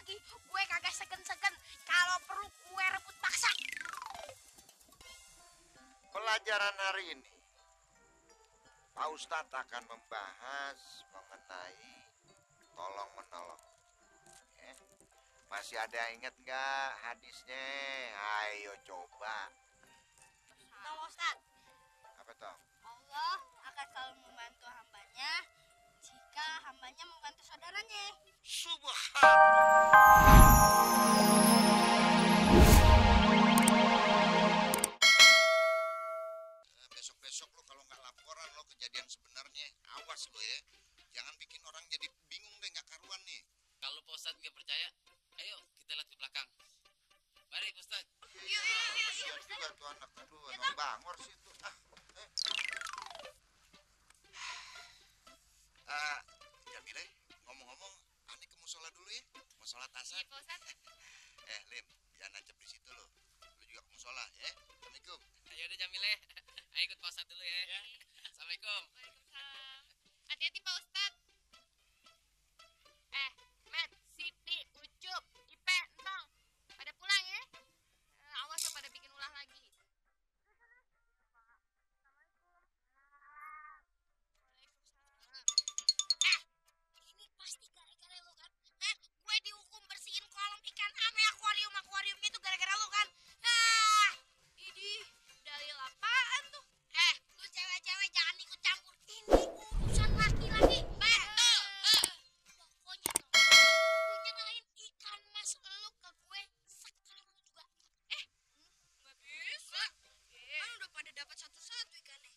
lagi, gue kagak segen-segen. Kalau perlu gue rebut paksa. Pelajaran hari ini, Pak Ustadz akan membahas mengenai tolong menolong. Ya. Masih ada yang inget nggak hadisnya? Ayo coba. Tolong Ustaz, Apa toh? Allah akan selalu membantu hambanya jika hambanya membantu saudaranya. Besok-besok lo kalau nggak laporan lo kejadian sebenarnya, awas lo ya. Jangan bikin orang jadi bingung deh, nggak karuan nih. Kalau Pak Ustadz nggak percaya, ayo kita lihat ke belakang. Mari Pak Ustadz. Kasihan juga tuh anak. Aduh, emang bangor sih itu. Jamile, ngomong-ngomong, Ani ke musola dulu ya. Musola tasar. Pak Ustadz. Lim, jangan nancep di situ lo. Lo juga ke musola ya. Assalamualaikum. Ayo udah Jamile, ayo ikut Pak Ustadz dulu ya. Assalamualaikum. Waalaikumsalam. Hati-hati Pak Ustadz. Met, Siti, Ucup, Ipe, Entong. Pada pulang ya. Awas lo pada bikin ulah lagi. Ini pasti gara-gara lo kan? Gue dihukum bersihin kolam ikan ame akuarium itu gara-gara lo kan? Idih, dalil apaan tuh? Lu cewek-cewek jangan ikut campur. Ini urusan laki-laki. Betul. Pokoknya kalau nyerahin ikan mas lu ke gue sekarang juga. Nggak bisa. Kan udah pada dapat satu-satu ikannya.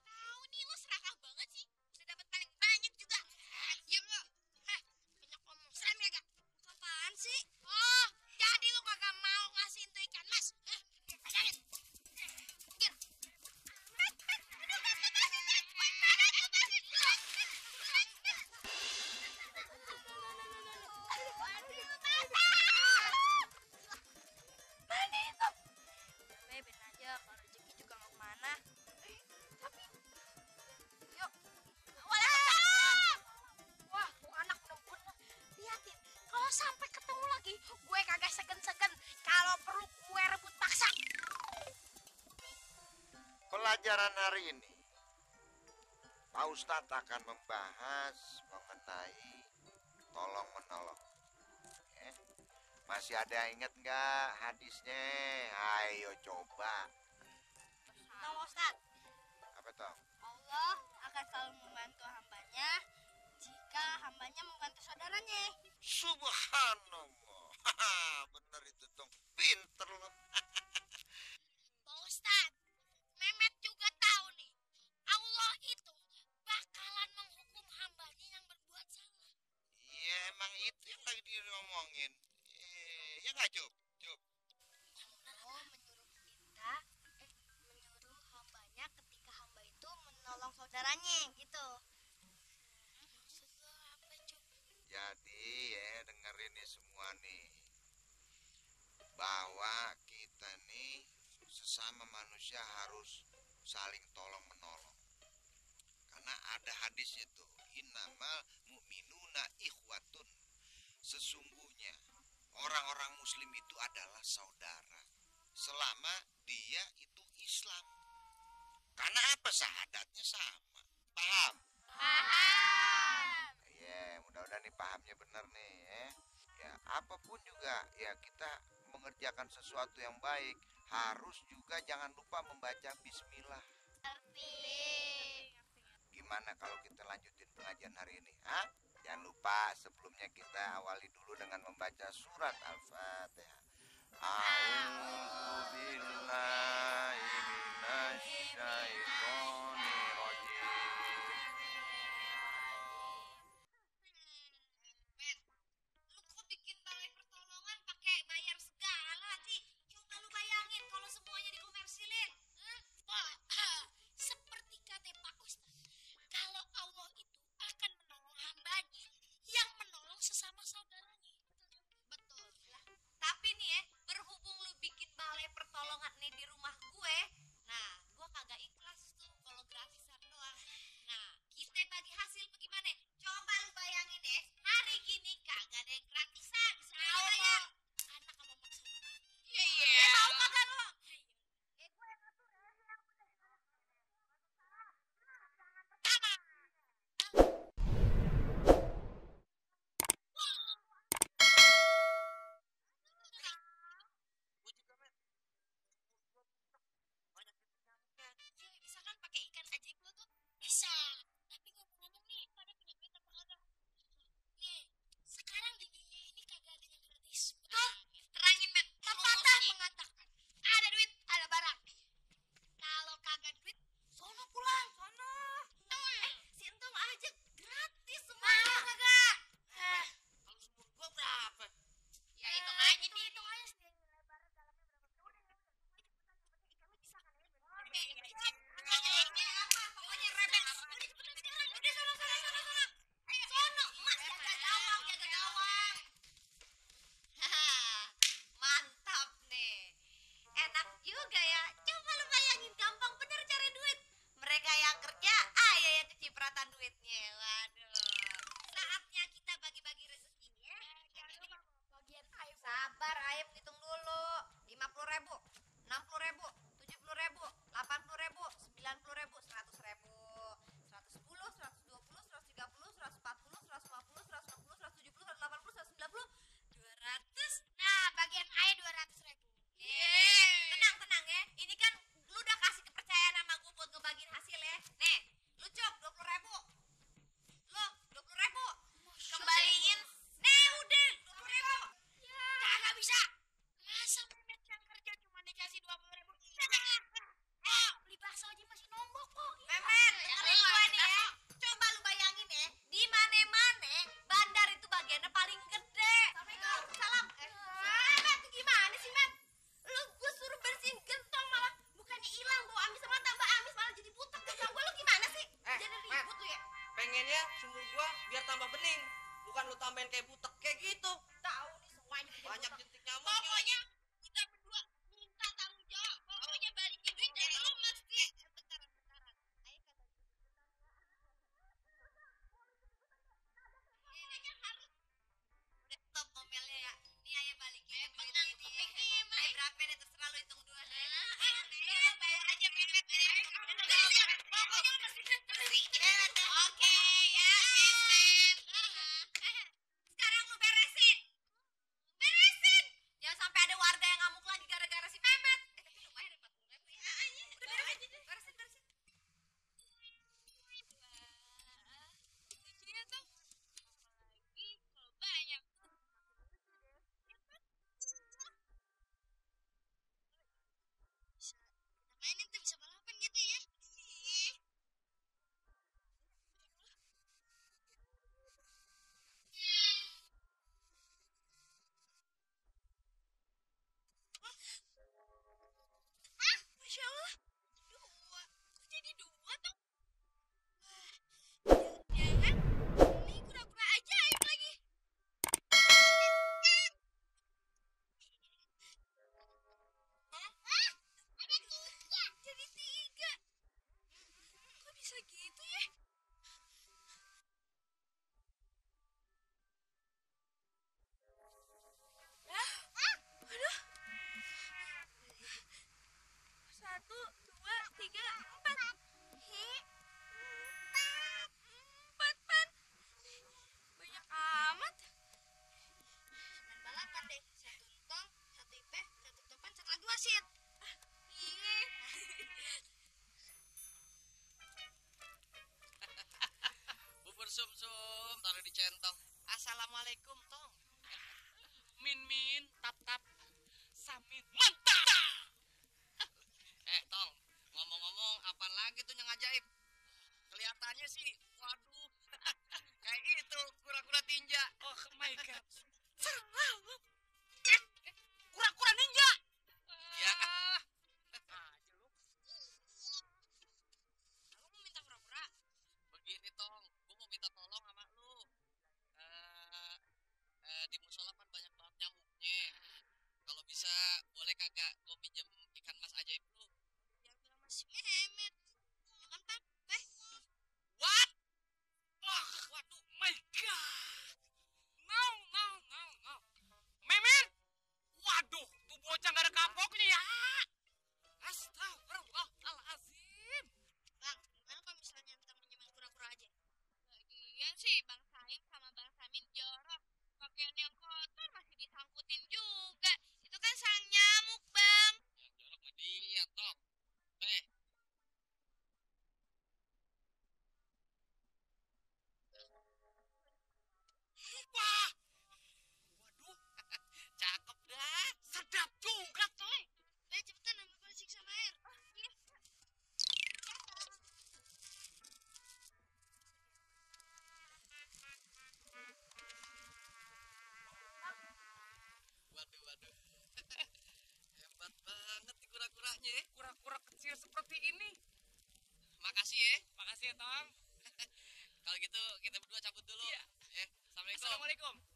Tahu nih lo serakah banget sih. Bisa dapat paling banyak juga. Diam lo. Banyak ngomong. Serem ya gak? Apaan sih? Oh, jadi lo kagak mau ngasih itu ikan mas? Pegangin. Gir. Beben aja, kalau rezeki juga mau kemana. Tapi yuk. Walah. Wah, tuh anak bener-bener. Liatin, kalau sampai ketemu lagi, gue kagak segen-segen. Kalau perlu gue rebut paksa. Pelajaran hari ini, Pak Ustadz akan membahas mengenai tolong menolong. Ya. Masih ada yang inget nggak hadisnya? Ayo coba. Tolong Ustaz, Apa toh? Allah akan selalu membantu hambanya jika hambanya membantu saudaranya. Subhanallah. Bener itu dong. Pinter lo. Pak Ustaz, Mehmet juga tahu nih, Allah itu bakalan menghukum hambanya yang berbuat salah. Iya emang itu yang lagi diomongin. Ya nggak Cup? Cup. Allah menyuruh hambanya ketika hamba itu menolong saudaranya gitu. Maksudnya apa, Cuk? Jadi ya dengerin nih semua nih. Bahwa kita nih sesama manusia harus saling tolong menolong. Karena ada hadisnya tuh, innamal mu'minuna ikhwatun. Sesungguhnya orang-orang muslim itu adalah saudara selama dia itu Islam. Karena apa? Syahadatnya sama. Paham? Iya, mudah-mudahan nih pahamnya bener nih ya. Ya, apapun juga ya kita mengerjakan sesuatu yang baik harus juga jangan lupa membaca bismillah. Gimana kalau kita lanjutin pengajian hari ini? Hah? Jangan lupa sebelumnya kita awali dulu dengan membaca surat Al-Fatihah. A'udzu billahi minasyaitonir rajim. Lu kok bikin balai pertolongan pakai bayar segala sih? Coba lu bayangin kalau semuanya dikomersilin. Seperti kata Pak Ustaz, kalau Allah itu akan menolong hambanya yang menolong sesama saudaranya. Betul. Tapi nih ya, berhubung lu bikin balai pertolongan nih di rumah gue, kagak duit, sono pulang. Sono. Si Entong aja gratis semuanya kagak. Kalau sumur gua berapa? Ya hitung aja nih. Hitung aja sendiri lebar dalamnya berapa. Ikannya bisa kan ya? Pokoknya rebel. Udah cepetan sekarang. Udah sono. Ayo sono, emak jaga gawang. Mantap nih. Enak juga ya. Coba lu bayangin gampang bener cari duit. Mereka yang kerja, ayah yang kecipratan duitnya. Waduh. Saatnya kita bagi-bagi rezekinya. Jangan lupa bagian Aib. Sabar, Aib hitung dulu. 50.000, 60.000, 70.000, 80.000, 90.000, 100.000, 110, 120, 130, 140, 150, 160, 170, 180, 190, 200. Nah, bagian Aib 200.000. Tenang ya. Ini kan lu udah kasih kepercayaan sama gue buat ngebagiin hasil ya. Nih, lu cop 20.000. Lu 20.000. Kembaliin. Nih udah 20.000. Kagak bisa. Masa Mehmet yang kerja cuma dikasih 20.000? Beli bakso aja masih nombok kok. Mehmet, gua nih ya. Coba lu bayangin ya, di mana-mana bandar itu bagiannya paling gede. Assalamualaikum. Salam. Met, gimana sih, Met? Lu gue suruh bersihin gentong malah bukannya hilang bau amis, sama tambah amis malah jadi butek. Gentong gue lu gimana sih? Jadi ribut lu ya? Pengennya sumur gua biar tambah bening, bukan lu tambahin kayak butek kayak gitu. Tahu nih semuanya. Banyak jentik nyamuk. Pokoknya kita berdua minta tanggung jawab. Pokoknya balikin duit dan lu mesti bentaran. Ayo kata ini kan harus udah stop omelnya ya. Nih ayah balikin duitnya nih. Ayo berapa nih terserah lu hitung dua. Lu bayar aja Mehmet. Pokoknya lu mesti bersih. Oke ya, Mehmet. Sekarang lu beresin. Jangan sampai ada warga yang ngamuk lagi gara-gara si Mehmet. Tapi lumayan 40.000 ya. Udah beresin. Lucunya tuh. Apalagi kalau banyak. Bisa kita mainin tuh, bisa balapan gitu ya. Masya Allah, 2. Kok jadi 2 tuh? Jangan, ini kura-kura ajaib lagi. Ada 3. Jadi 3. Kok bisa gitu ya? Aduh. 1, 2, 3, 4. 4 pan. Banyak amat. Main balapan deh. 1 tong, 1 IP, 1 topan, 1 lagi wasit. Iya. Bubur sum-sum taruh di centong. Assalamualaikum, Tong. Min, tap. Samin, mantap. Tong, ngomong-ngomong apaan lagi tuh yang ajaib? Kelihatannya sih, waduh, kayak itu kura-kura tinja. Oh my god. Kura-kura ninja. Ya. Lu mau minta pura-pura? Begini Tong, gue mau minta tolong sama lu. Di musola kan banyak banget nyamuknya. Kalau bisa, boleh kagak gue pinjem ikan mas ajaib lu? Yang bilang masih Mehmet. Ya kan, Pak? What? Wah, waduh, my god. No. seperti ini. Makasih ya. Makasih ya, Tong. Kalau gitu kita berdua cabut dulu. Iya. Assalamualaikum. Assalamualaikum.